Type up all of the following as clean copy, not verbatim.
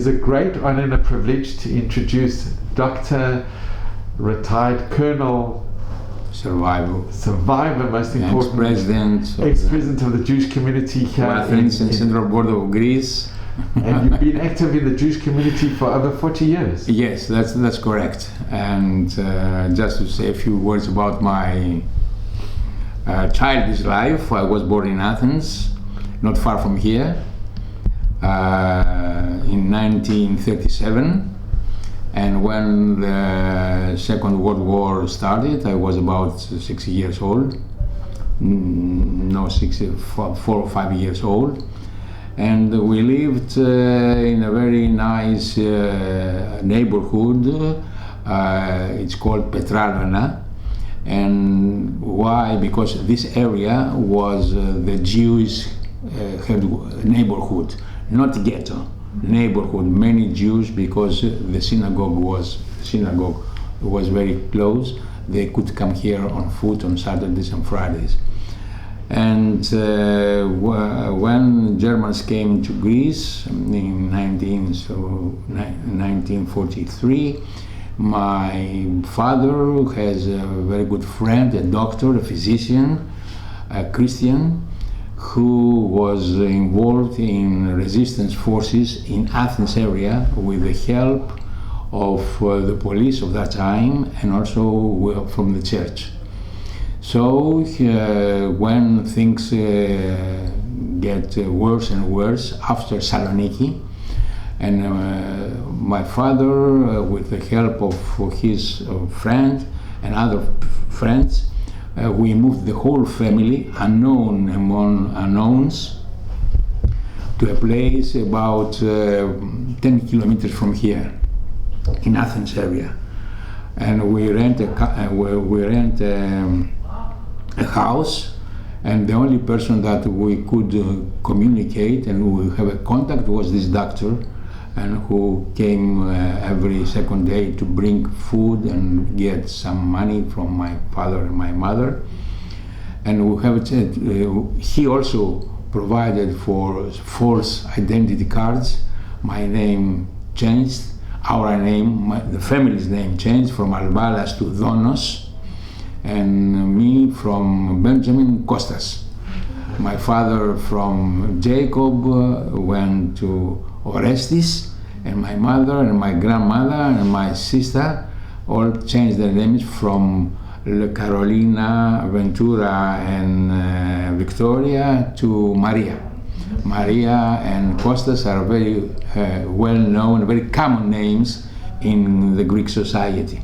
It's a great honor and a privilege to introduce Dr. Retired Colonel Survivor, most important, ex-president of the Jewish community here Athens in central border of Greece. And you've been active in the Jewish community for over 40 years. Yes, that's correct. And just to say a few words about my childish life, I was born in Athens, not far from here, in 1937. And when the Second World War started, I was about 6 years old. No, 4 or 5 years old. And we lived in a very nice neighborhood. It's called Petralona. And why? Because this area was the Jewish neighborhood, not ghetto, neighborhood. Many Jews, because the synagogue was very close. They could come here on foot on Saturdays and Fridays. And when Germans came to Greece in 1943, my father has a very good friend, a doctor, a physician, a Christian, who was involved in resistance forces in Athens area with the help of the police of that time and also from the church. So when things get worse and worse after Saloniki, and my father, with the help of his friend and other friends, we moved the whole family, unknown among unknowns, to a place about 10 kilometers from here, in Athens area. And we rent a house, and the only person that we could communicate and we have a contact was this doctor, and who came every second day to bring food and get some money from my father and my mother. And we have he also provided for false identity cards. My name changed, our name, the family's name changed from Albalas to Donos, and me from Benjamin Kostas. My father from Jacob went to Orestes, and my mother and my grandmother and my sister all changed their names from Carolina, Ventura and Victoria to Maria. Maria and Kostas are very well-known, very common names in the Greek society.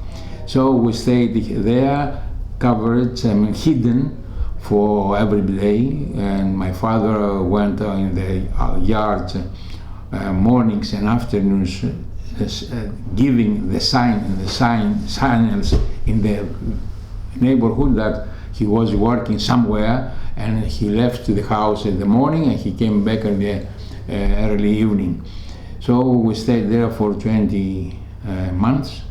So we stayed there, covered and hidden for every day, and my father went in the yard mornings and afternoons, giving the signals in the neighborhood that he was working somewhere, and he left the house in the morning and he came back in the early evening. So we stayed there for 20 months.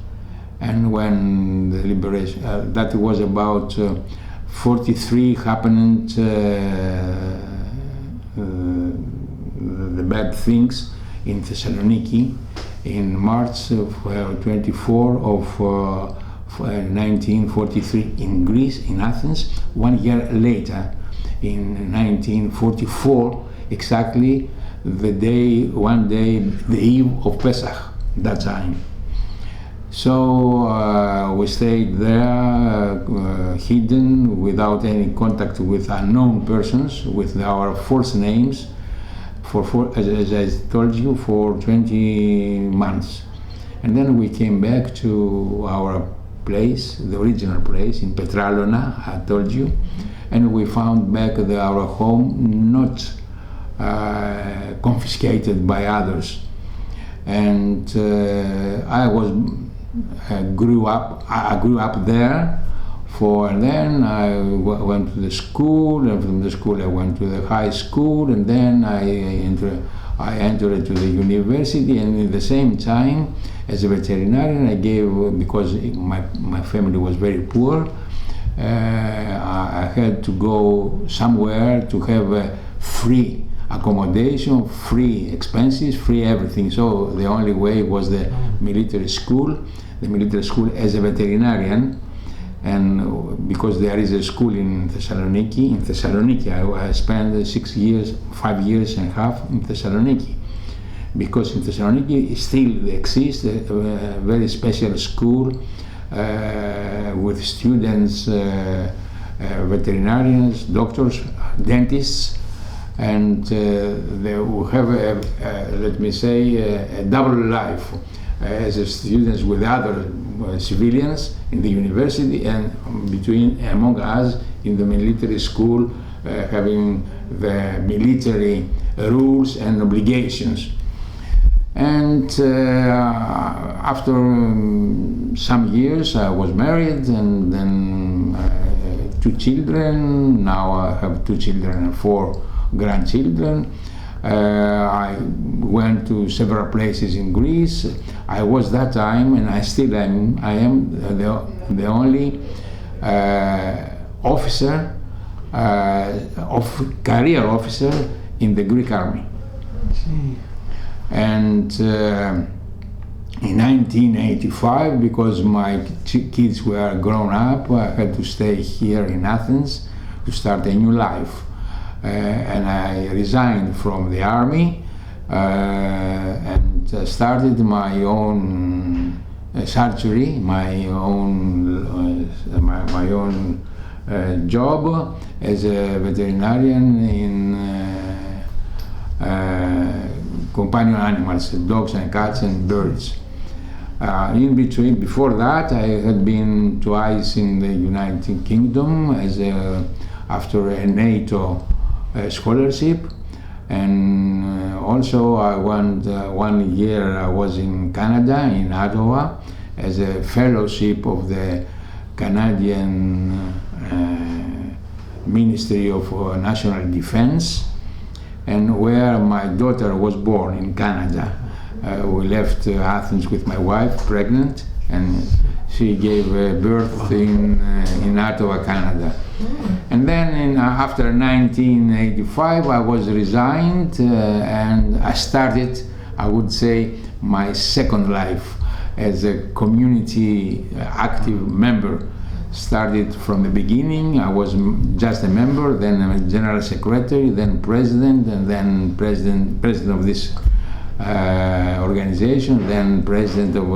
And when the liberation, that was about 43, happened the bad things in Thessaloniki in March of 24 of 1943 in Greece, in Athens. 1 year later, in 1944, exactly the eve of Pesach, that time. So we stayed there, hidden, without any contact with unknown persons, with our false names, as I told you, for 20 months. And then we came back to our place, the original place in Petralona, I told you, and we found back our home not confiscated by others. And I grew up there, and then I went to the school, and from the school I went to the high school, and then I entered to the university, and at the same time, as a veterinarian, I gave, because my family was very poor, I had to go somewhere to have a free accommodation, free expenses, free everything. So the only way was the military school. The military school as a veterinarian, and because there is a school in Thessaloniki, I spent 5 years and a half in Thessaloniki, because in Thessaloniki still exists a very special school with students, veterinarians, doctors, dentists, and they will have let me say a double life as students with other civilians in the university, and among us in the military school, having the military rules and obligations. And after some years I was married, and then 2 children. Now I have 2 children and 4 grandchildren. I went to several places in Greece. I was that time, and I still am. I am the only officer, career officer in the Greek army. And in 1985, because my kids were grown up, I had to stay here in Athens to start a new life. And I resigned from the army and started my own surgery, my own job as a veterinarian in companion animals, dogs and cats and birds. In between, before that, I had been twice in the United Kingdom after a NATO scholarship, and also I went 1 year. I was in Canada, in Ottawa, as a fellowship of the Canadian Ministry of National Defense, and where my daughter was born in Canada. We left Athens with my wife, pregnant, and she gave birth in Ottawa, Canada. And then after 1985, I was resigned, and I started, I would say, my second life as a community active member. Started from the beginning. I was just a member, then a general secretary, then president, and then president of this organization, then president of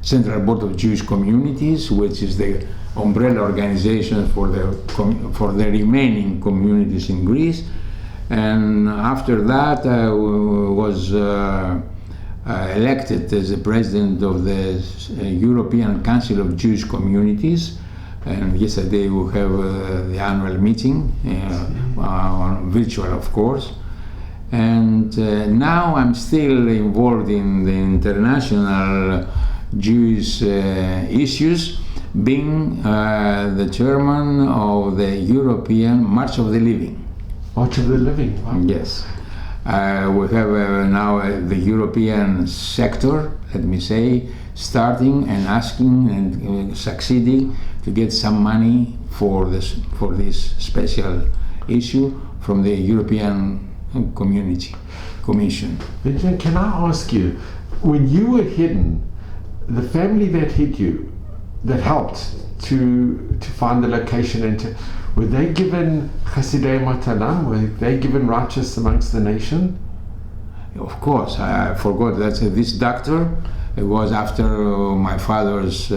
Central Board of Jewish Communities, which is the umbrella organization for the remaining communities in Greece. And after that, I was elected as the president of the European Council of Jewish Communities. And yesterday we have the annual meeting, virtual of course. And now I'm still involved in the international Jewish issues, being the chairman of the European March of the Living. March of the Living? Wow. Yes. We have now the European sector, let me say, starting and asking and succeeding to get some money for this special issue from the European Commission. Benjamin, can I ask you, when you were hidden, the family that hid you, that helped to find the location, and were they given Chasidei Matalam? Were they given righteous amongst the nation? Of course, I forgot that this doctor, it was after my father's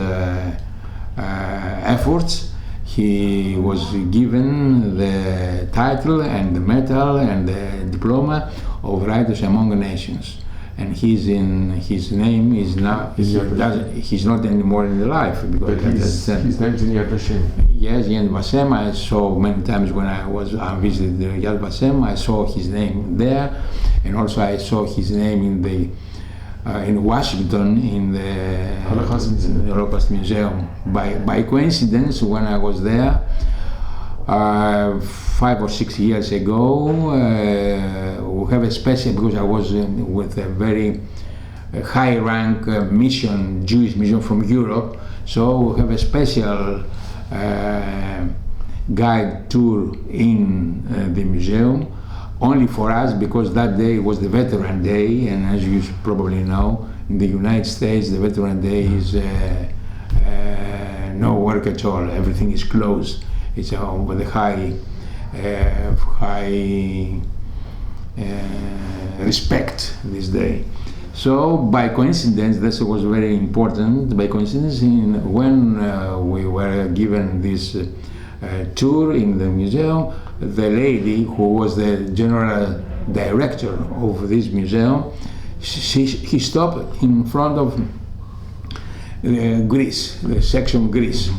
efforts. He was given the title and the medal and the diploma of Righteous Among the Nations. And his name is now, he's not anymore in the life. Because his name's in Yad Vashem. Yes, Yad Vashem. I saw many times when I visited Yad Vashem, I saw his name there. And also I saw his name in Washington in the Holocaust Museum. By coincidence, when I was there 5 or 6 years ago, we have a special, because I was with a very high rank mission, Jewish mission from Europe, so we have a special guide tour in the museum, only for us, because that day was the Veteran Day, and as you probably know, in the United States, the Veteran Day is no work at all. Everything is closed. It's with a high respect this day. So by coincidence, this was very important. By coincidence, when we were given this tour in the museum, the lady who was the general director of this museum, he stopped in front of Greece, the section Greece,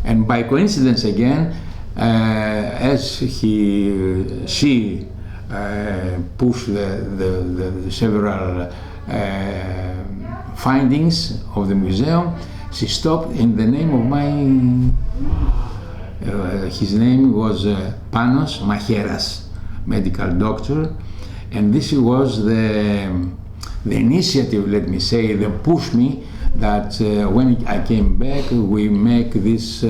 and by coincidence again, as she pushed the several findings of the museum, she stopped in the name of his name was Panos Macheras, medical doctor, and this was the initiative, let me say, that pushed me that when I came back, we make this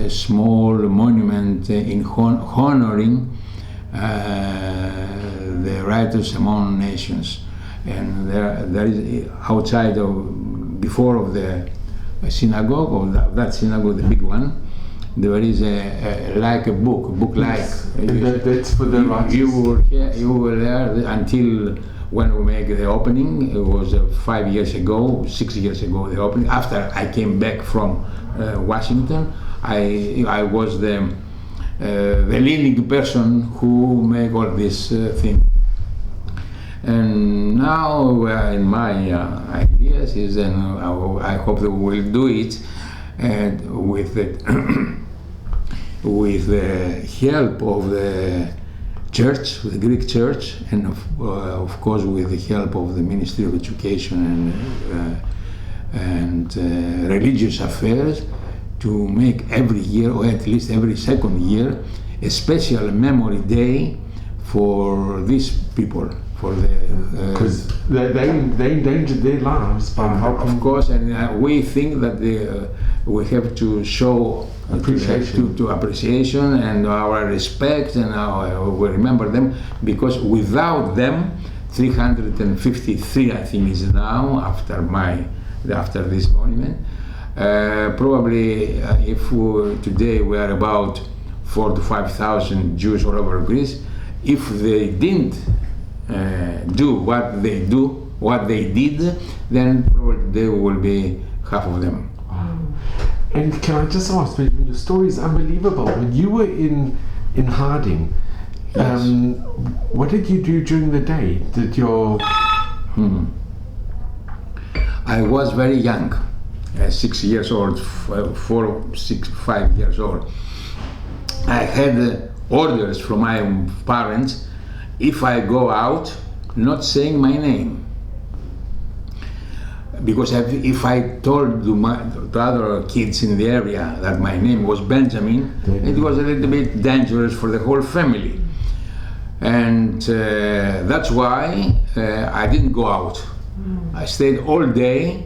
small monument in honoring the writers among nations. And there is outside before of the synagogue, or that synagogue, the big one, there is like a book like. Yes. That's for the writers. You were there until when we make the opening. It was 5 years ago, 6 years ago, the opening. After I came back from Washington, I was the leading person who make all this thing. And now in my ideas is, and I hope that we will do it with the help of the church, the Greek church, and of course with the help of the Ministry of Education and Religious Affairs, to make every year, or at least every second year, a special memory day for these people, for the because they endangered their lives by helping. Of course, and we think that we have to show appreciation to appreciation and our respect, and we remember them, because without them, 353 I think is now after this monument. Probably if today we are about 4,000 to 5,000 Jews all over Greece, if they didn't do what they did, then probably there will be half of them. Wow. And can I just ask, your story is unbelievable. When you were in hiding, Yes. What did you do during the day? Did your I was very young, 6 years old, 5 years old. I had orders from my parents, if I go out, not saying my name. Because if I told to other kids in the area that my name was Benjamin, it was a little bit dangerous for the whole family. And that's why I didn't go out. I stayed all day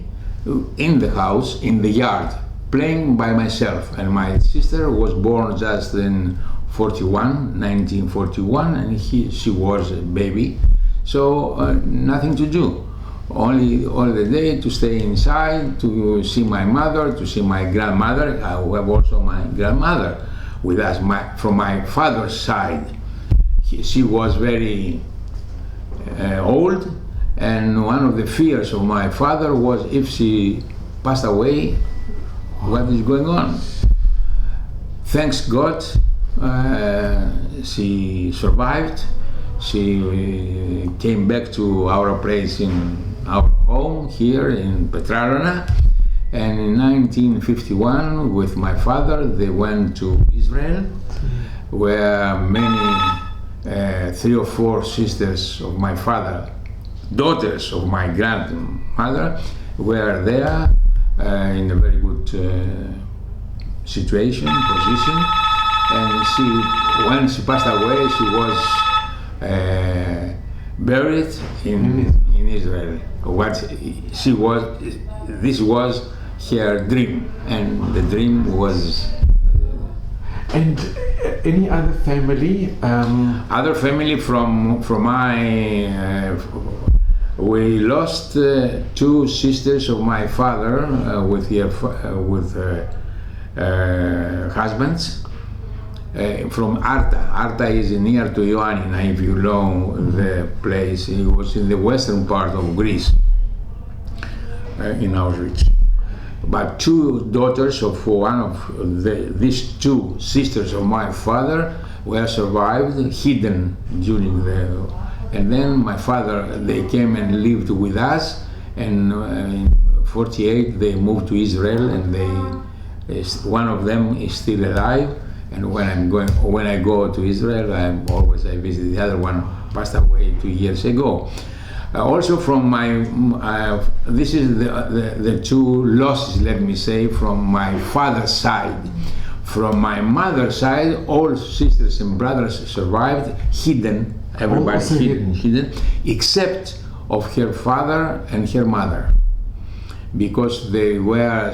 in the house, in the yard, playing by myself. And my sister was born just in 1941, and she was a baby. So nothing to do. Only all the day to stay inside, to see my mother, to see my grandmother. I have also my grandmother with us, from my father's side. She was very old, and one of the fears of my father was if she passed away, what is going on? Thanks God, she survived. She came back to our place in our home here in Petrarona, and in 1951 with my father they went to Israel, where many 3 or 4 sisters of my father, daughters of my grandmother, were there in a very good position, and when she passed away, she was buried in Israel. This was her dream, and the dream was. And any other family? Other family from my we lost two sisters of my father with husbands from Arta. Arta is near to Ioannina, if you know the place. It was in the western part of Greece, in Auschwitz. But two daughters of one of these two sisters of my father were survived, hidden during the. And then my father, they came and lived with us, and in '48 they moved to Israel, and one of them is still alive. And when I go to Israel, I visit. The other one passed away 2 years ago. Also from this is the two losses, let me say, from my father's side. From my mother's side, all sisters and brothers survived, hidden, everybody hidden, except of her father and her mother, because they were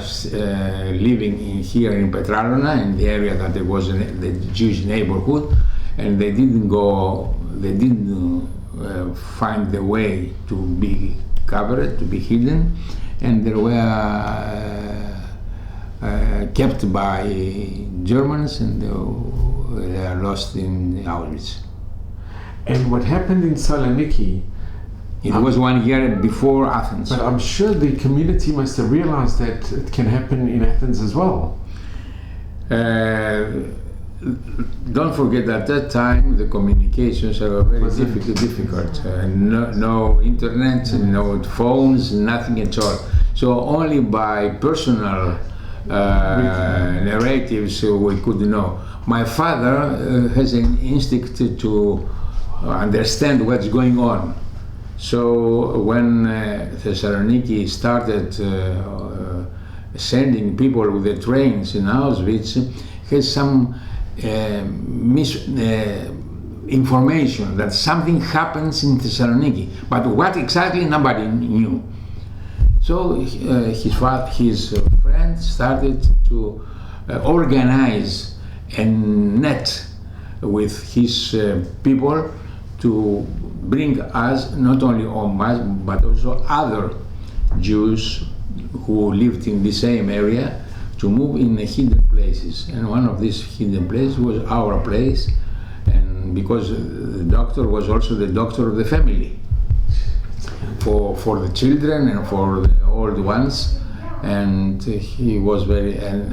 living here in Petralona, in the area that it was the Jewish neighborhood, and they didn't find the way to be covered, to be hidden, and they were kept by Germans, and they are lost in Auschwitz. And what happened in Saloniki? It was 1 year before Athens. But I'm sure the community must have realized that it can happen in Athens as well. Don't forget, at that time the communications are very difficult. No internet, no phones, nothing at all. So only by personal narratives we could know. My father has an instinct to understand what's going on. So when Thessaloniki started sending people with the trains in Auschwitz, has some information that something happens in Thessaloniki, but what exactly nobody knew. So his friend started to organize a net with his people to bring us, not only us, but also other Jews who lived in the same area, to move in the hidden places. And one of these hidden places was our place, and because the doctor was also the doctor of the family, for the children and for the old ones, and he was and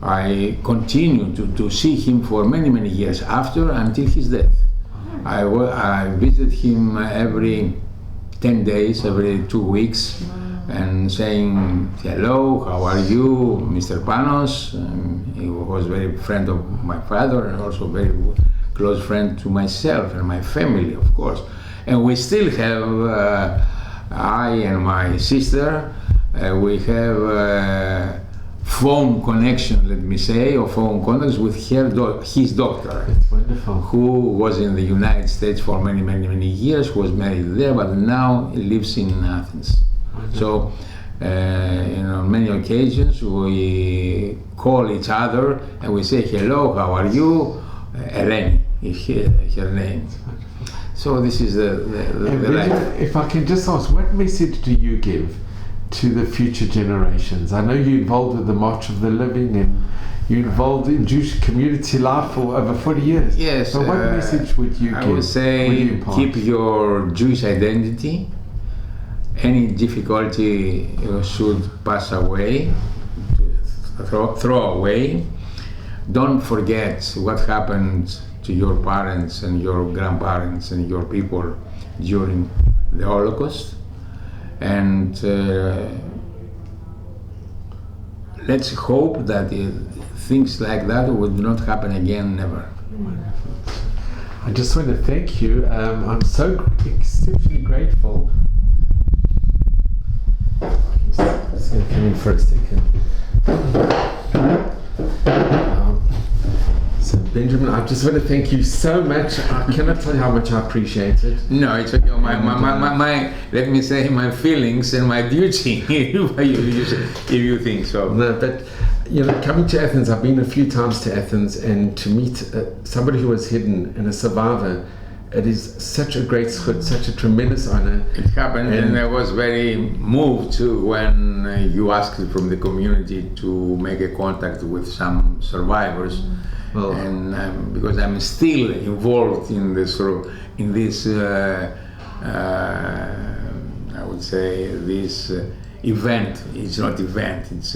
I continued to see him for many years after, until his death. I visit him every 10 days, every 2 weeks, and saying, hello, how are you, Mr. Panos? He was very friend of my father, and also very close friend to myself and my family, of course. And we still have, I and my sister, we have phone connection, let me say, or phone contacts with his doctor. That's wonderful. Who was in the United States for many years, who was married there, but now he lives in Athens. So, on many occasions we call each other and we say, hello, how are you? Eleni is her name. So this is the life. If I can just ask, what message do you give to the future generations? I know you're involved with the March of the Living, and you're involved in Jewish community life for over 40 years. Yes. So what message would you give? I would say keep your Jewish identity. Any difficulty should pass away, throw away. Don't forget what happened to your parents and your grandparents and your people during the Holocaust. And let's hope that things like that would not happen again, never. I just want to thank you. I'm so exceptionally grateful. I'm just going to come in for a second. So Benjamin, I just want to thank you so much. I cannot tell you how much I appreciate it. No, it's okay. My let me say, my feelings and my duty, if you think so. No, but coming to Athens, I've been a few times to Athens, and to meet somebody who was hidden and a survivor, it is such a great zchut, such a tremendous honor. It happened, and I was very moved when you asked from the community to make a contact with some survivors. Well, And because I'm still involved in this I would say this event. It's not event, it's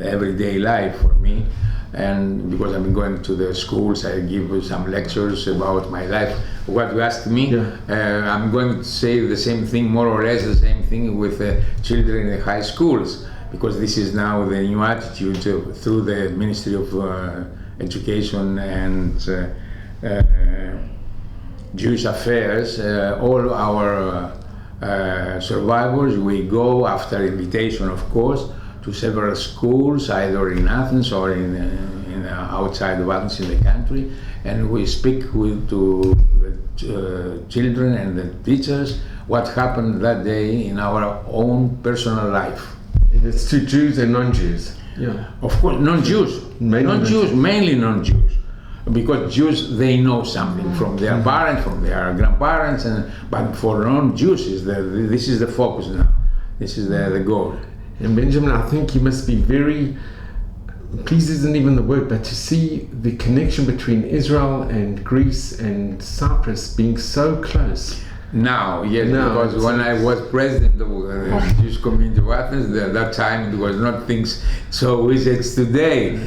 everyday life for me. And because I've been going to the schools, I give some lectures about my life. What you asked me, I'm going to say the same thing, more or less the same thing with children in the high schools, because this is now the new attitude through the Ministry of Education and Jewish Affairs. All our survivors, we go after invitation, of course, to several schools, either in Athens or in outside of Athens in the country, and we speak to the children and the teachers what happened that day in our own personal life. It's to Jews and non-Jews. Yeah. Of course, non-Jews, mainly non-Jews, because Jews, they know something from their parents, from their grandparents, but for non-Jews, this is the focus now. This is the goal. And Benjamin, I think you must be very pleased, isn't even the word, but to see the connection between Israel and Greece and Cyprus being so close. Now, yes, because when I was president of the Jewish community of Athens, at that time it was not things so easy as today.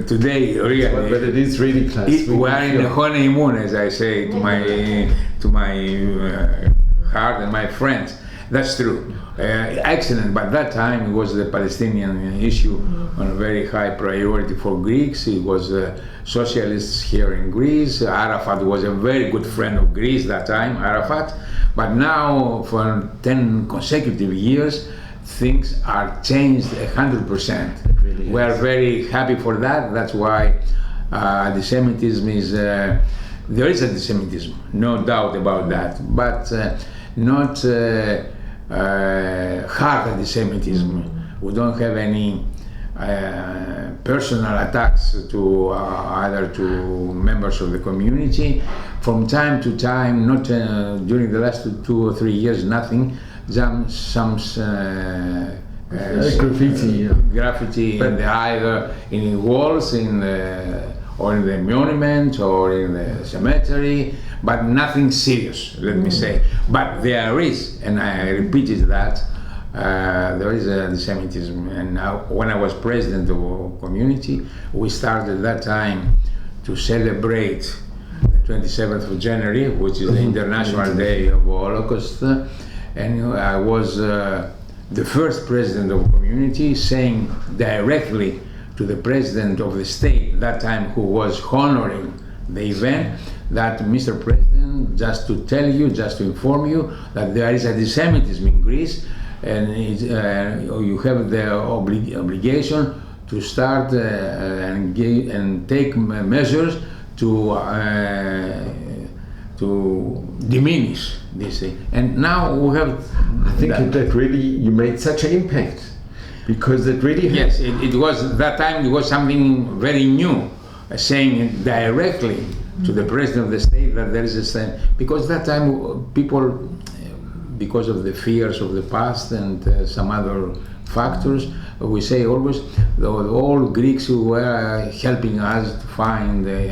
Today, really, but it is really close. We are in a honeymoon, as I say to my heart and my friends. That's true. Excellent, but that time it was the Palestinian issue on a very high priority for Greeks. It was socialists here in Greece. Arafat was a very good friend of Greece that time, Arafat. But now, for 10 consecutive years, things are changed 100%. Really we are very happy for that. That's why anti-Semitism is, there is anti-Semitism, no doubt about that, but not hard anti-Semitism. We don't have any personal attacks to either to members of the community. From time to time, not during the last 2 or 3 years, nothing. Some graffiti either in walls, or in the monument, or in the cemetery, but nothing serious, let me say. But there is, and I repeated that, there is anti-Semitism. And when I was president of our community, we started that time to celebrate the 27th of January, which is the International Day of the Holocaust. And I was the first president of the community saying directly to the president of the state that time, who was honoring the event, that Mr. President, just to tell you, just to inform you that there is anti-Semitism in Greece, and you have the obligation to start and take measures to diminish this thing. And now we have. I think that really you made such an impact, because it really. Yes, it was that time. It was something very new, saying it directly to the president of the state that there is a sign, because that time people, because of the fears of the past and some other factors, we say always all Greeks who were helping us to find a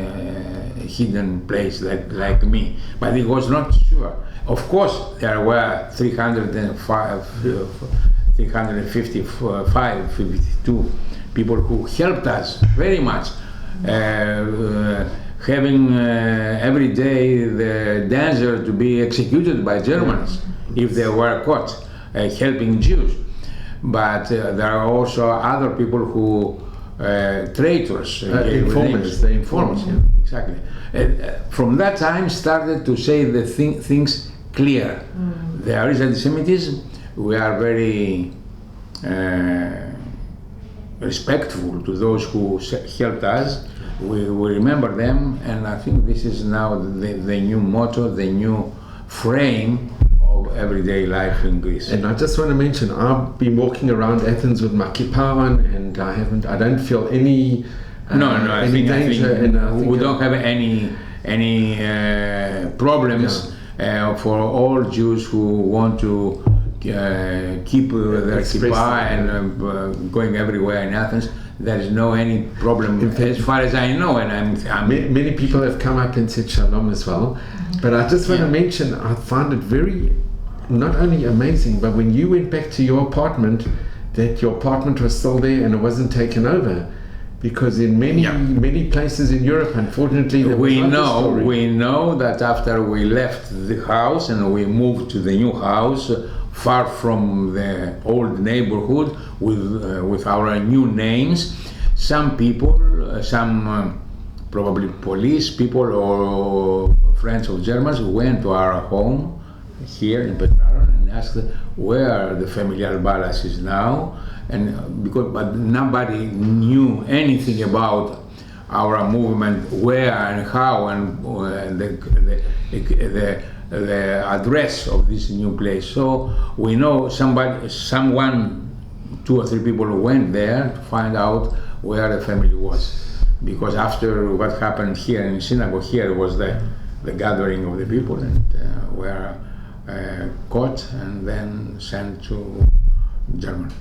hidden place like me, but it was not sure. Of course, there were 52 people who helped us very much. Having every day the danger to be executed by Germans if they were caught helping Jews. But there are also other people who, traitors, informers, the informers. Yeah. Exactly. From that time started to say the things clear. There is anti-Semitism. We are very respectful to those who helped us. We remember them, and I think this is now the new motto, the new frame of everyday life in Greece. And I just want to mention, I've been walking around Athens with my kippah on, and I don't feel any danger. And we don't have any problems for all Jews who want to keep their kippah and going everywhere in Athens. There is no any problem as far as I know, and I'm many people have come up and said shalom as well. But I just want to mention, I find it very, not only amazing, but when you went back to your apartment, that your apartment was still there and it wasn't taken over. Because in many places in Europe, unfortunately, we know that after we left the house and we moved to the new house, far from the old neighborhood with our new names, some people, probably police people or friends of Germans went to our home here in Petraron and asked where the family Albalas is now, but nobody knew anything about our movement, where and how, and the address of this new place. So we know someone, 2 or 3 people went there to find out where the family was. Because after what happened here in the synagogue, here was the gathering of the people, and were caught and then sent to Germany.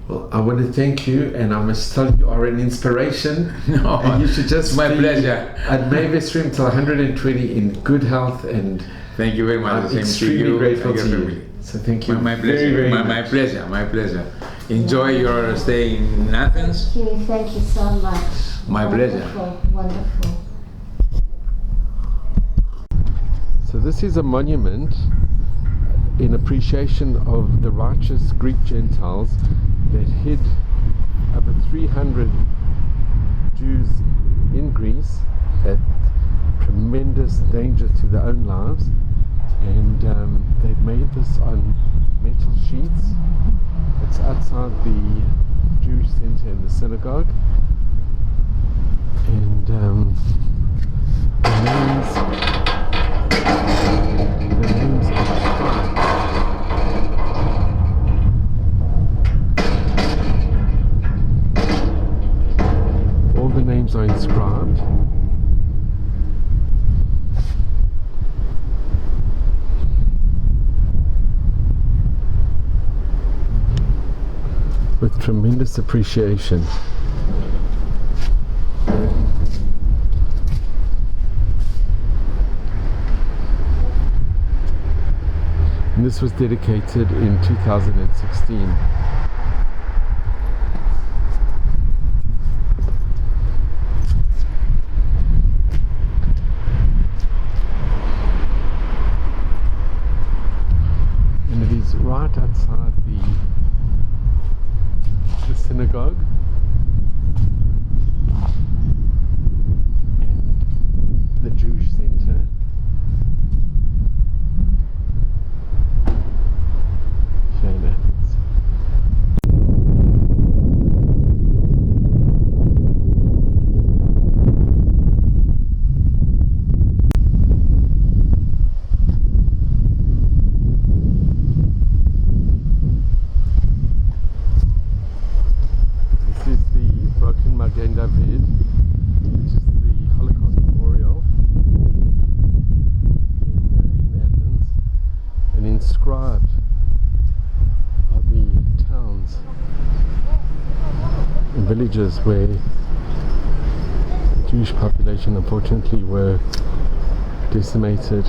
Well, I want to thank you, and I must tell you are an inspiration. No, and you should just my pleasure. At Mavis Room till 120 in good health, and thank you very much. I'm extremely grateful to you. So thank you. My pleasure. My pleasure. Enjoy your stay in Athens. Thank you so much. My pleasure. Wonderful. So this is a monument in appreciation of the righteous Greek Gentiles that hid over 300 Jews in Greece at tremendous danger to their own lives, and they've made this on metal sheets. It's outside the Jewish center in the synagogue, and the names are inscribed. All the names are inscribed. With tremendous appreciation. And this was dedicated in 2016. And it is right outside the synagogue and the Jewish center. Here in Athens. This is the broken Magen David, which is the Holocaust memorial in Athens, and inscribed are the towns and villages where the Jewish population unfortunately were decimated